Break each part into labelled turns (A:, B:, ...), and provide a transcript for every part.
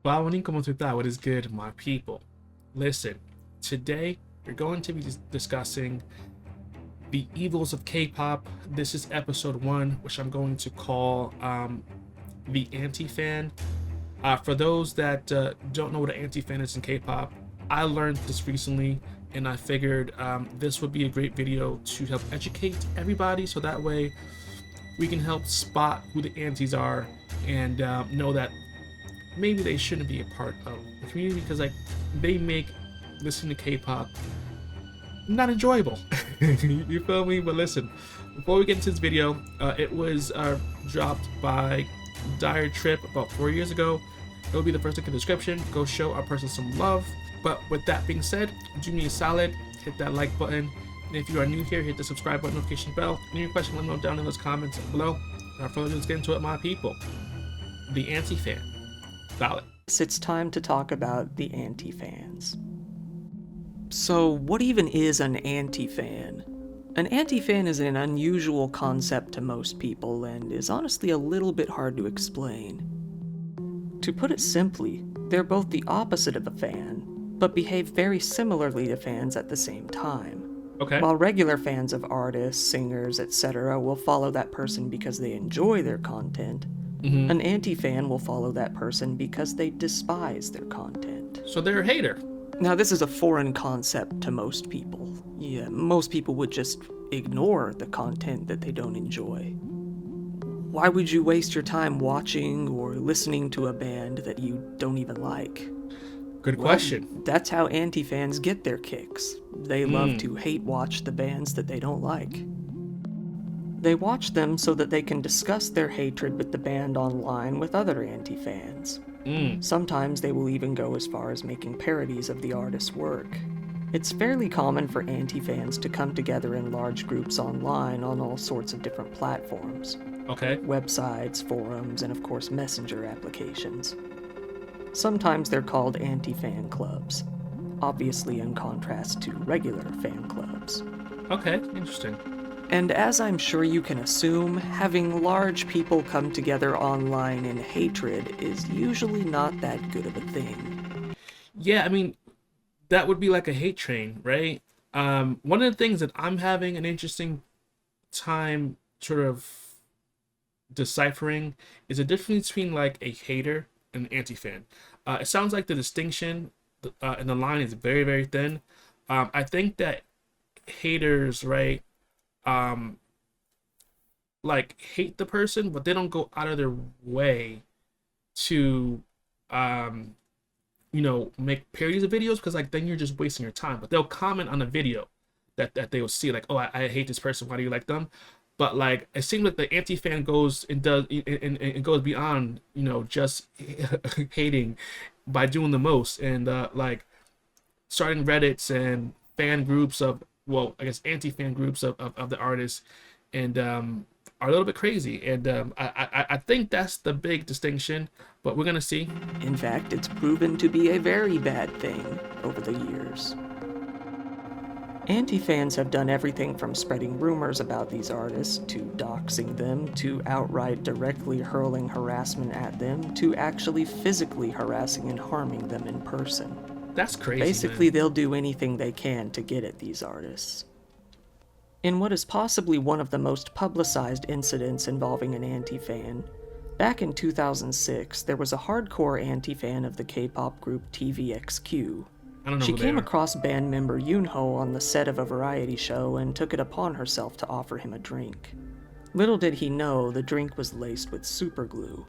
A: Following como tu what is good, my people? Listen, today we're going to be discussing the evils of K-pop. This is episode one, which I'm going to call the Anti-Fan. For those that don't know what an Anti-Fan is in K-pop, I learned this recently, and I figured this would be a great video to help educate everybody, so that way we can help spot who the antis are and know that maybe they shouldn't be a part of the community because like they make listening to K-pop not enjoyable. You feel me? But listen, before we get into this video, it was dropped by Dire Trip about 4 years ago. It'll be the first link in the description. Go show our person some love. But with that being said, do me a solid, hit that like button, and if you are new here, hit the subscribe button, notification bell. Any question, let me know down in those comments below. Without further ado, let's get into it, my people. The Anti-Fan. Solid.
B: It's time to talk about the anti-fans. So, what even is an anti-fan? An anti-fan is an unusual concept to most people and is honestly a little bit hard to explain. To put it simply, they're both the opposite of a fan, but behave very similarly to fans at the same time.
A: Okay.
B: While regular fans of artists, singers, etc. will follow that person because they enjoy their content, an anti-fan will follow that person because they despise their content.
A: So they're a hater.
B: Now, this is a foreign concept to most people. Yeah, most people would just ignore the content that they don't enjoy. Why would you waste your time watching or listening to a band that you don't even like?
A: Good question.
B: Well, that's how anti-fans get their kicks. They love to hate watch the bands that they don't like. They watch them so that they can discuss their hatred with the band online with other anti-fans. Sometimes they will even go as far as making parodies of the artist's work. It's fairly common for anti-fans to come together in large groups online on all sorts of different platforms.
A: Okay.
B: Websites, forums, and of course messenger applications. Sometimes they're called anti-fan clubs, obviously in contrast to regular fan clubs.
A: Okay, interesting.
B: And as I'm sure you can assume, having large people come together online in hatred is usually not that good of a thing.
A: Yeah, I mean, that would be like a hate train, right? One of the things that I'm having an interesting time sort of deciphering is the difference between like a hater and an anti-fan. It sounds like the distinction and the line is very, very thin. I think that haters, right, like hate the person, but they don't go out of their way to make parodies of videos, because like then you're just wasting your time. But they'll comment on a video that they will see, like, oh, I hate this person, why do you like them? But like it seems like the anti-fan goes and does and goes beyond just hating by doing the most, and like starting Reddits and fan groups of, well, I guess anti-fan groups of the artists, and are a little bit crazy. And I think that's the big distinction, but we're gonna see.
B: In fact, it's proven to be a very bad thing over the years. Anti-fans have done everything from spreading rumors about these artists, to doxing them, to outright directly hurling harassment at them, to actually physically harassing and harming them in person.
A: That's crazy.
B: Basically,
A: man.
B: they'll do anything they can to get at these artists. In what is possibly one of the most publicized incidents involving an anti-fan, back in 2006, there was a hardcore anti-fan of the K-pop group TVXQ.
A: I don't know
B: She
A: who they
B: came
A: are.
B: across band member Yoonho on the set of a variety show and took it upon herself to offer him a drink. Little did he know the drink was laced with superglue.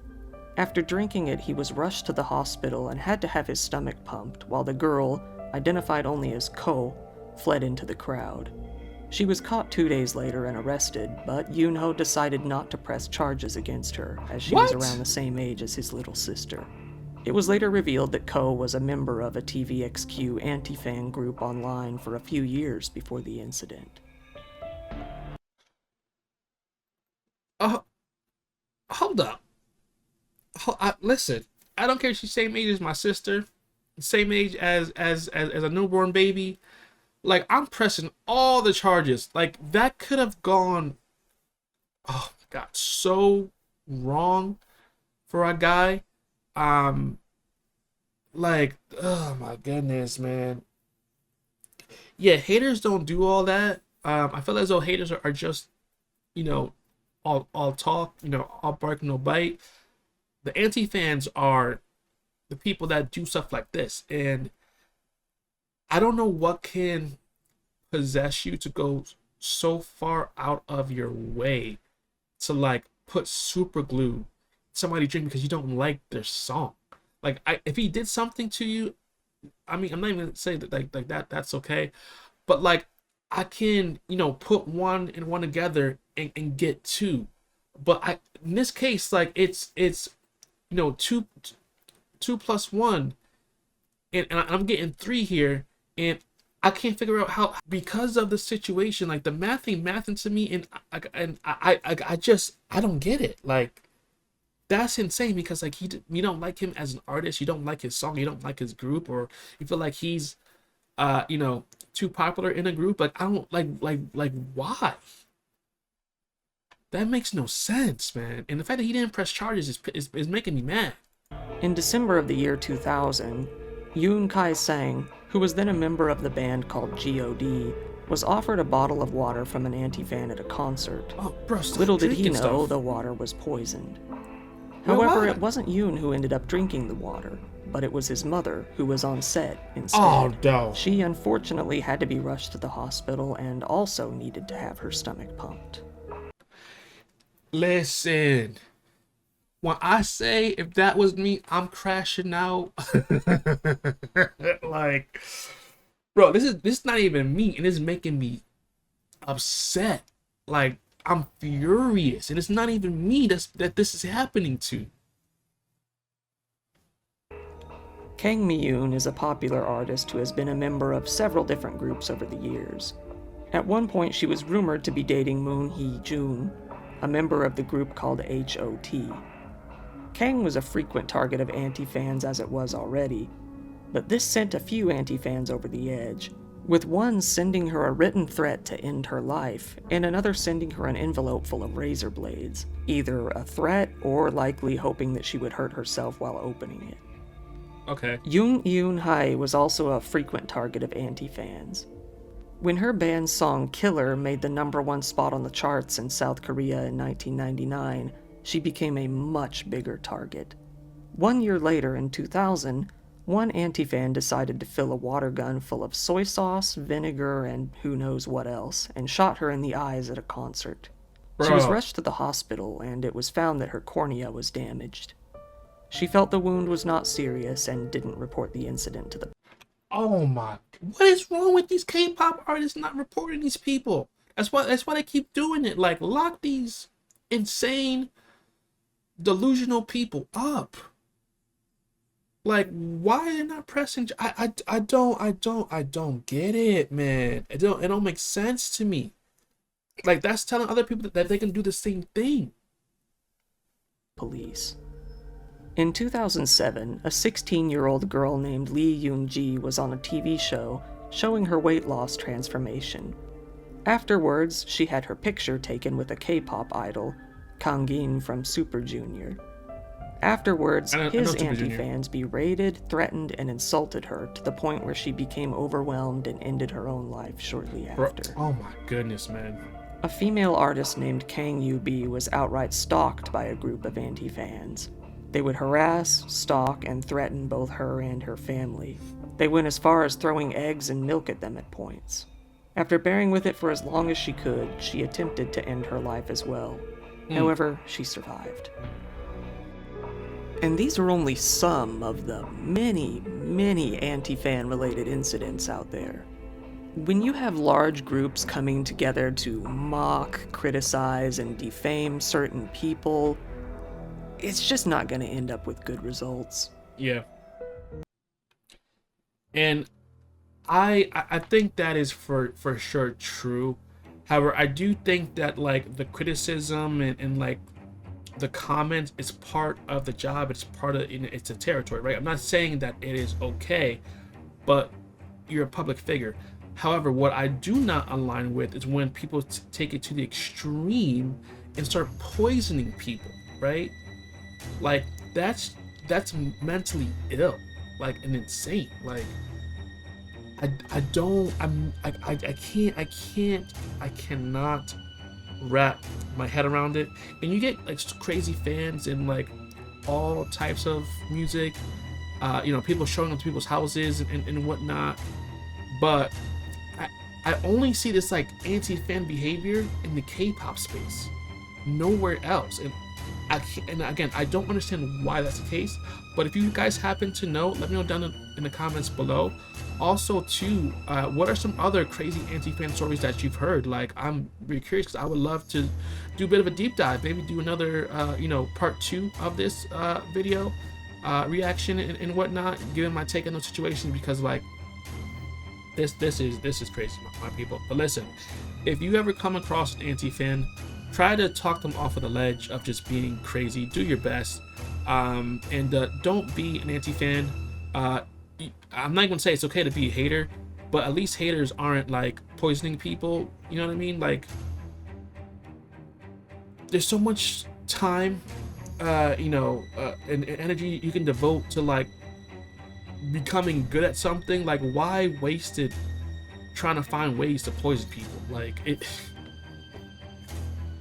B: After drinking it, he was rushed to the hospital and had to have his stomach pumped, while the girl, identified only as Ko, fled into the crowd. She was caught 2 days later and arrested, but Yoonho decided not to press charges against her, as she was around the same age as his little sister. It was later revealed that Ko was a member of a TVXQ anti-fan group online for a few years before the incident.
A: Hold up. Listen, I don't care if she's same age as my sister, same age as a newborn baby. Like, I'm pressing all the charges. Like, that could have gone, oh God, so wrong for a guy. Like, oh my goodness, man. Yeah, haters don't do all that. I feel as though haters are just, you know, all talk, all bark no bite. The anti fans are the people that do stuff like this, and I don't know what can possess you to go so far out of your way to like put super glue in somebody drink because you don't like their song. Like, if he did something to you, I mean, I'm not even gonna say that like that that's okay, but like I can put one and one together and get two, but I in this case like it's two plus one, and I'm getting three here, and I can't figure out how because of the situation. Like the mathing to me, and I just I don't get it. Like that's insane because like you don't like him as an artist, you don't like his song, you don't like his group, or you feel like he's too popular in a group. Like I don't like why? That makes no sense, man. And the fact that he didn't press charges is making me mad.
B: In December of the year 2000, Yoon Kai-sang, who was then a member of the band called God, was offered a bottle of water from an anti-fan at a concert.
A: Oh, bro, stop
B: Little did he
A: drinking
B: know
A: stuff.
B: the water was poisoned.
A: Well,
B: However,
A: why?
B: it wasn't Yoon who ended up drinking the water, but it was his mother who was on set instead.
A: Oh no.
B: She unfortunately had to be rushed to the hospital and also needed to have her stomach pumped.
A: Listen, when I say if that was me, I'm crashing out. Like, bro, this is not even me, and it's making me upset. Like, I'm furious, and it's not even me that this is happening to.
B: Kang Mi-yoon is a popular artist who has been a member of several different groups over the years. At one point, she was rumored to be dating Moon Hee-jun, a member of the group called H.O.T. Kang was a frequent target of anti-fans as it was already, but this sent a few anti-fans over the edge, with one sending her a written threat to end her life, and another sending her an envelope full of razor blades, either a threat or likely hoping that she would hurt herself while opening it.
A: Okay.
B: Yoon Eun-hae was also a frequent target of anti-fans. When her band's song Killer made the #1 spot on the charts in South Korea in 1999, she became a much bigger target. 1 year later, in 2000, one anti-fan decided to fill a water gun full of soy sauce, vinegar, and who knows what else, and shot her in the eyes at a concert. She was
A: Bro.
B: rushed to the hospital, and it was found that her cornea was damaged. She felt the wound was not serious and didn't report the incident to the
A: Oh my, what is wrong with these K-pop artists not reporting these people? That's why they keep doing it. Like, lock these insane, delusional people up. Like, why are they not pressing? I don't get it, man. It don't make sense to me. Like, that's telling other people that they can do the same thing.
B: police. In 2007, a 16-year-old girl named Lee Yoon-ji was on a TV show showing her weight loss transformation. Afterwards, she had her picture taken with a K-pop idol, Kangin from Super Junior. Afterwards,
A: I know
B: his
A: Super Junior.
B: anti-fans berated, threatened, and insulted her to the point where she became overwhelmed and ended her own life shortly
A: Bro,
B: after.
A: oh my goodness, man.
B: A female artist named Kang Yoo-bi was outright stalked by a group of anti-fans. They would harass, stalk, and threaten both her and her family. They went as far as throwing eggs and milk at them at points. After bearing with it for as long as she could, she attempted to end her life as well. However, she survived. And these are only some of the many, many anti-fan related incidents out there. When you have large groups coming together to mock, criticize, and defame certain people, it's just not going to end up with good results.
A: Yeah. And I think that is for sure true. However, I do think that like the criticism and like the comments is part of the job. It's part of it's a territory, right? I'm not saying that it is okay, but you're a public figure. However, what I do not align with is when people take it to the extreme and start poisoning people, right? Like that's mentally ill. like an insane. Like I don't I cannot wrap my head around it. And you get like crazy fans in like all types of music. People showing up to people's houses and whatnot. But I, I only see this like anti-fan behavior in the K-pop space, nowhere else. And again, I don't understand why that's the case. But if you guys happen to know, let me know down in the comments below. Also, too, what are some other crazy anti-fan stories that you've heard? Like, I'm really curious because I would love to do a bit of a deep dive. Maybe do another, part 2 of this video reaction and whatnot, giving my take on those situations, because like this is crazy, my people. But listen, if you ever come across an anti-fan, try to talk them off of the ledge of just being crazy. Do your best, and don't be an anti-fan. I'm not gonna say it's okay to be a hater, but at least haters aren't like poisoning people. You know what I mean? Like, there's so much time, and energy you can devote to like becoming good at something. Like, why waste it trying to find ways to poison people? Like it.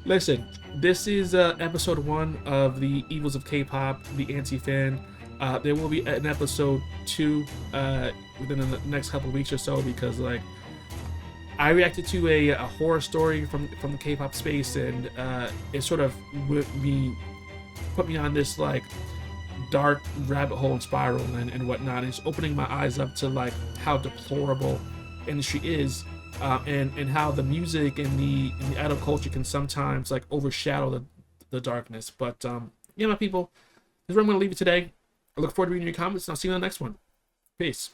A: Listen, this is episode 1 of the Evils of K-pop, the Anti-Fan. There will be an episode 2 within the next couple of weeks or so, because like I reacted to a horror story from the K-pop space, and it sort of put me on this like dark rabbit hole and spiral and whatnot. And it's opening my eyes up to like how deplorable industry is, and how the music and the idol culture can sometimes like overshadow the darkness. But my people, this is where I'm going to leave it today. I look forward to reading your comments, and I'll see you in the next one. Peace.